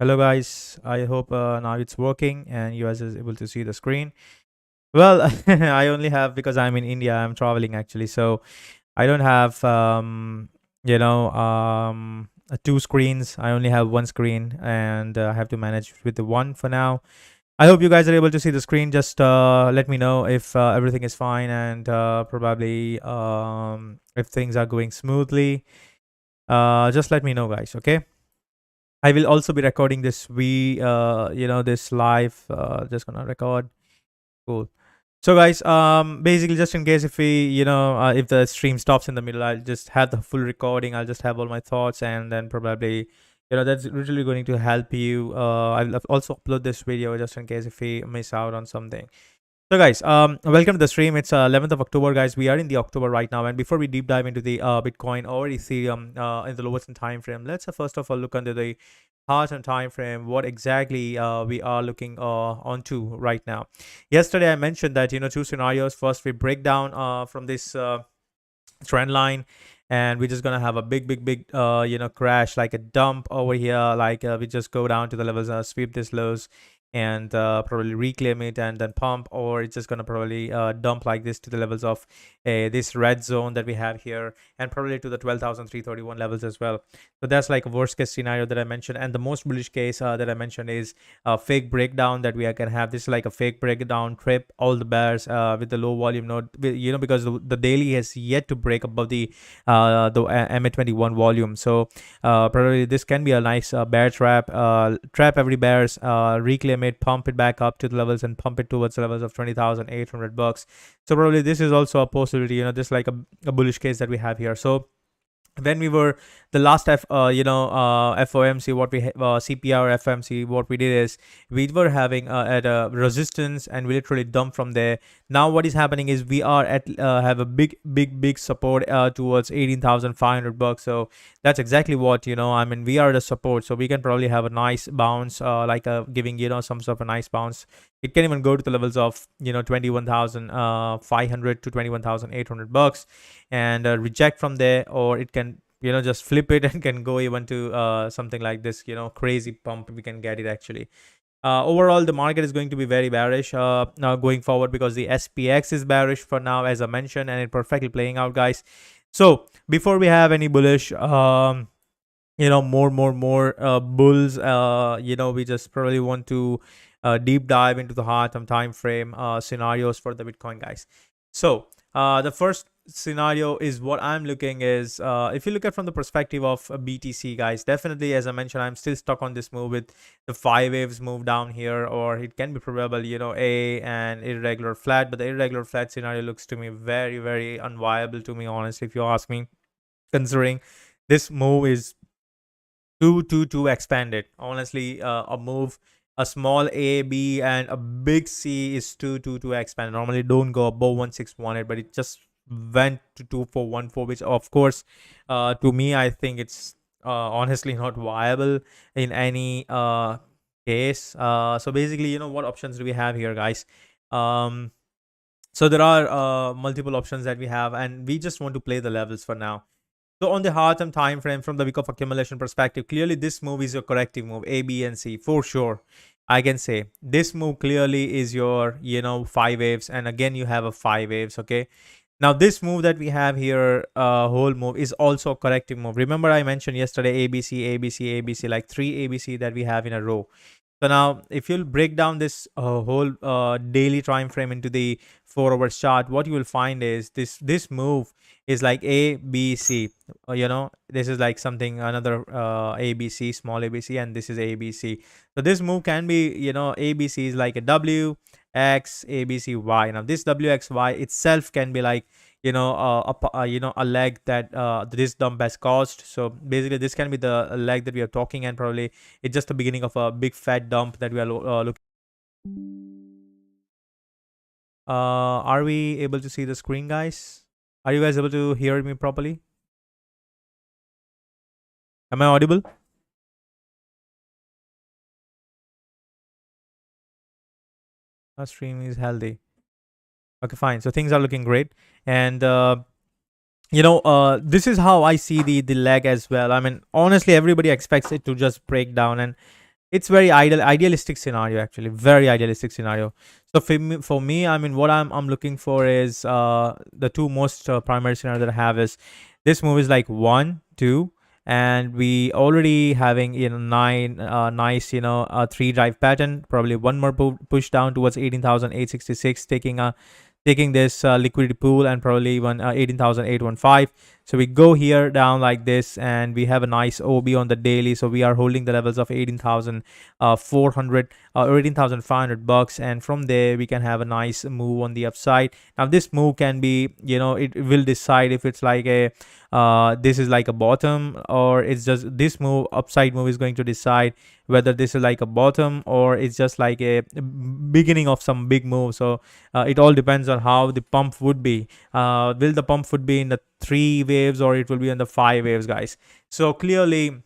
Hello guys, I hope now it's working and you guys is able to see the screen. Well, I only have because I'm in India, I'm traveling actually, so I don't have two screens. I only have one screen and I have to manage with the one for now. I hope you guys are able to see the screen. Just let me know if everything is fine and probably if things are going smoothly. Just let me know guys, okay? I will also be recording this this live. Just gonna record. Cool. So guys, basically just in case if if the stream stops in the middle, I'll just have the full recording. I'll just have all my thoughts, and then probably that's really going to help you. I'll also upload this video just in case if we miss out on something. So guys, welcome to the stream. It's 11th of October, guys. We are in the October right now, and before we deep dive into the Bitcoin or Ethereum in the lowest time frame, let's first of all look under the heart and time frame. What exactly we are looking onto right now? Yesterday, I mentioned that two scenarios. First, we break down from this trend line, and we're just gonna have a big crash, like a dump over here. Like we just go down to the levels, sweep this lows and probably reclaim it and then pump, or it's just gonna probably dump like this to the levels of this red zone that we have here, and probably to the 12,331 levels as well. So that's like a worst case scenario that I mentioned, and the most bullish case that I mentioned is a fake breakdown that we can have. This is like a fake breakdown trip, all the bears with the low volume node, because the daily has yet to break above the MA21 volume. So probably this can be a nice bear trap. Trap every bears, reclaim it, pump it back up to the levels, and pump it towards the levels of 20,800 bucks. So probably this is also a possibility. This is like a bullish case that we have here. So when we were the last FOMC, what we CPR FMC, what we did is we were having at a resistance, and we literally dumped from there. Now what is happening is we are at have a big support towards 18,500 bucks. So that's exactly what I mean, we are the support, so we can probably have a nice bounce, like giving some sort of a nice bounce. It can even go to the levels of 21,500 to 21,800 bucks, and reject from there, or it can just flip it and can go even to something like this, crazy pump we can get it actually. Overall, the market is going to be very bearish now going forward, because the SPX is bearish for now, as I mentioned, and it's perfectly playing out, guys. So before we have any bullish more bulls, we just probably want to deep dive into the heart and time frame scenarios for the Bitcoin, guys. So the first scenario is what I'm looking is, if you look at from the perspective of BTC, guys, definitely, as I mentioned, I'm still stuck on this move with the 5 waves move down here, or it can be probable a and irregular flat, but the irregular flat scenario looks to me very unviable to me, honestly, if you ask me, considering this move is too expanded. Honestly, a move, a small A, B, and a big C is too expanded. Normally don't go above 1618, but it just went to 2414, which of course to me, I think it's honestly not viable in any case. So basically, what options do we have here, guys? So there are multiple options that we have, and we just want to play the levels for now. So on the heart and time frame, from the week of accumulation perspective, clearly this move is your corrective move, A, B, and C, for sure. I can say this move clearly is your 5 waves, and again you have a 5 waves. Okay, now this move that we have here, whole move, is also a corrective move. Remember I mentioned yesterday ABC, ABC, ABC, like 3 ABC that we have in a row. So now if you'll break down this whole daily time frame into the 4 hours chart, what you will find is this move is like A, B, C. This is like something, another ABC, small ABC, and this is ABC. So this move can be, ABC is like a W, X, ABC, Y. Now this W, X, Y itself can be like, a leg that this dump has caused. So basically this can be the leg that we are talking, and probably it's just the beginning of a big fat dump that we are looking. Are we able to see the screen, guys? Are you guys able to hear me properly? Am I audible? Our stream is healthy. Okay, fine. So things are looking great, and this is how I see the leg as well. I mean, honestly, everybody expects it to just break down, and it's very idealistic scenario, actually, very idealistic scenario. So for me, I mean, what I'm looking for is the two most primary scenario that I have is this move is like 1 2, and we already having nine nice three drive pattern, probably one more push down towards 18,866, taking this liquidity pool, and probably even 18,815. So we go here down like this, and we have a nice OB on the daily. So we are holding the levels of 18,400 or 18,500 bucks, and from there we can have a nice move on the upside. Now this move can be, it will decide if it's like a this is like a bottom, or it's just this move, upside move, is going to decide whether this is like a bottom or it's just like a beginning of some big move. So it all depends on how the pump would be. Will the pump would be in the 3 waves, or it will be in the 5 waves, guys? So clearly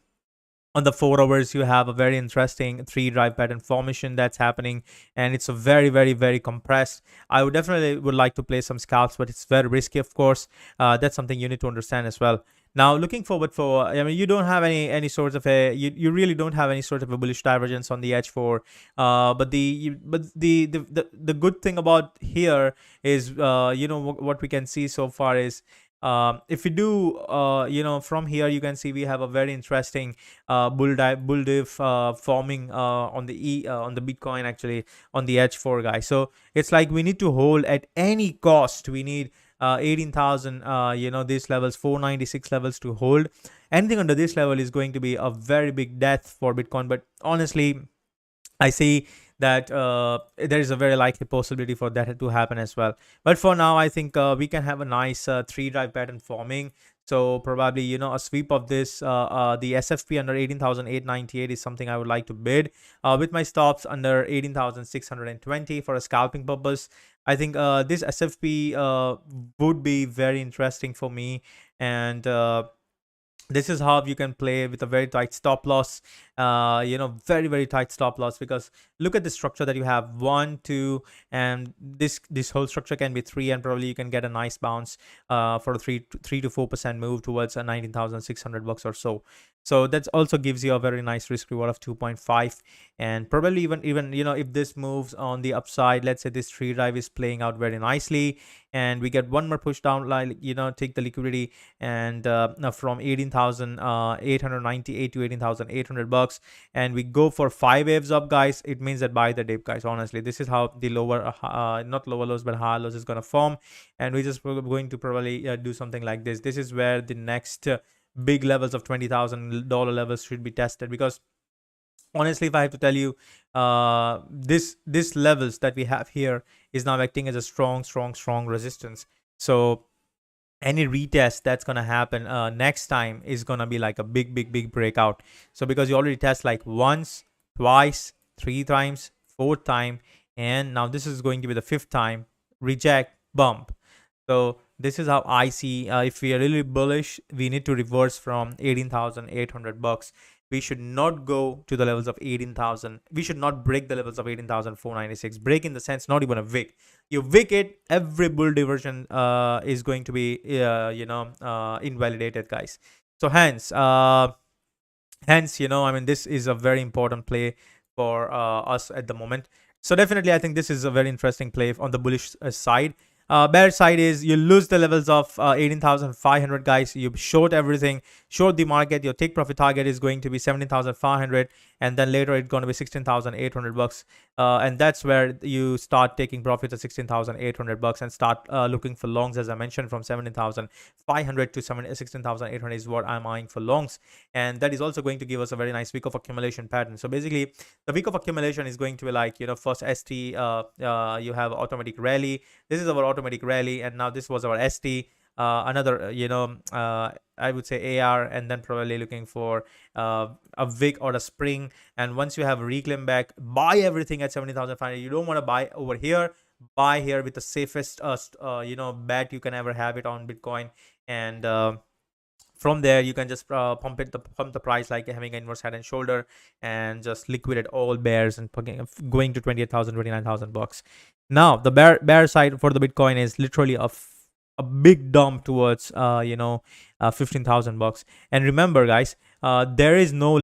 on the 4 hours you have a very interesting 3 drive pattern formation that's happening, and it's a very, very, very compressed. I would definitely would like to play some scalps, but it's very risky, of course. That's something you need to understand as well. Now looking forward for, I mean, you don't have any sort of a, you really don't have any sort of a bullish divergence on the H4, but the good thing about here is what we can see so far is, if we do, from here you can see we have a very interesting bull div forming on the Bitcoin, actually, on the H4, guys. So it's like we need to hold at any cost. We need 18,000, these levels, 496 levels to hold. Anything under this level is going to be a very big death for Bitcoin. But honestly, I see that there is a very likely possibility for that to happen as well. But for now, I think we can have a nice 3 drive pattern forming. So probably, a sweep of this, the SFP under 18,898 is something I would like to bid, with my stops under 18,620 for a scalping purpose. I think this SFP would be very interesting for me, and this is how you can play with a very tight stop loss, very, very tight stop loss, because look at the structure that you have, 1 2, and this whole structure can be 3, and probably you can get a nice bounce for a 3 to 4% move towards a 19,600 bucks or so. So that also gives you a very nice risk reward of 2.5, and probably even if this moves on the upside, let's say this 3 drive is playing out very nicely, and we get one more push down, like take the liquidity, and from 18,898 to 18,800 bucks, and we go for 5 waves up, guys. It means that buy the dip, guys. Honestly, this is how the lower not lower lows but higher lows is going to form, and we're just going to probably do something like this. This is where the next big levels of $20,000 levels should be tested, because honestly, if I have to tell you, this levels that we have here is now acting as a strong resistance. So any retest that's gonna happen next time is gonna be like a big breakout. So because you already test like once, twice, 3 times, 4th time, and now this is going to be the 5th time, reject, bump. So this is how I see, if we are really bullish, we need to reverse from 18,800 bucks. We should not go to the levels of 18,000. We should not break the levels of 18,496. Break in the sense, not even a wick. You wick it, every bull diversion is going to be invalidated, guys. So hence, I mean, this is a very important play for us at the moment. So definitely, I think this is a very interesting play on the bullish side. Bear side is you lose the levels of 18,500, guys. You short everything, short the market. Your take profit target is going to be 17,500, and then later it's going to be 16,800 bucks, and that's where you start taking profits at 16,800 bucks and start looking for longs. As I mentioned, from 17,500 to 16,800 is what I'm eyeing for longs, and that is also going to give us a very nice week of accumulation pattern. So basically, the week of accumulation is going to be like, first ST, you have automatic rally. This is our automatic rally, and now this was our ST, another I would say AR, and then probably looking for a wick or a spring. And once you have reclaim back, buy everything at 70,500. You don't want to buy over here, buy here with the safest bet you can ever have it on Bitcoin, and from there you can just pump the price like having an inverse head and shoulder, and just liquidate all bears and going to 28,000, 29,000 bucks. Now the bear side for the Bitcoin is literally a big dump towards 15,000 bucks. And remember, guys, there is no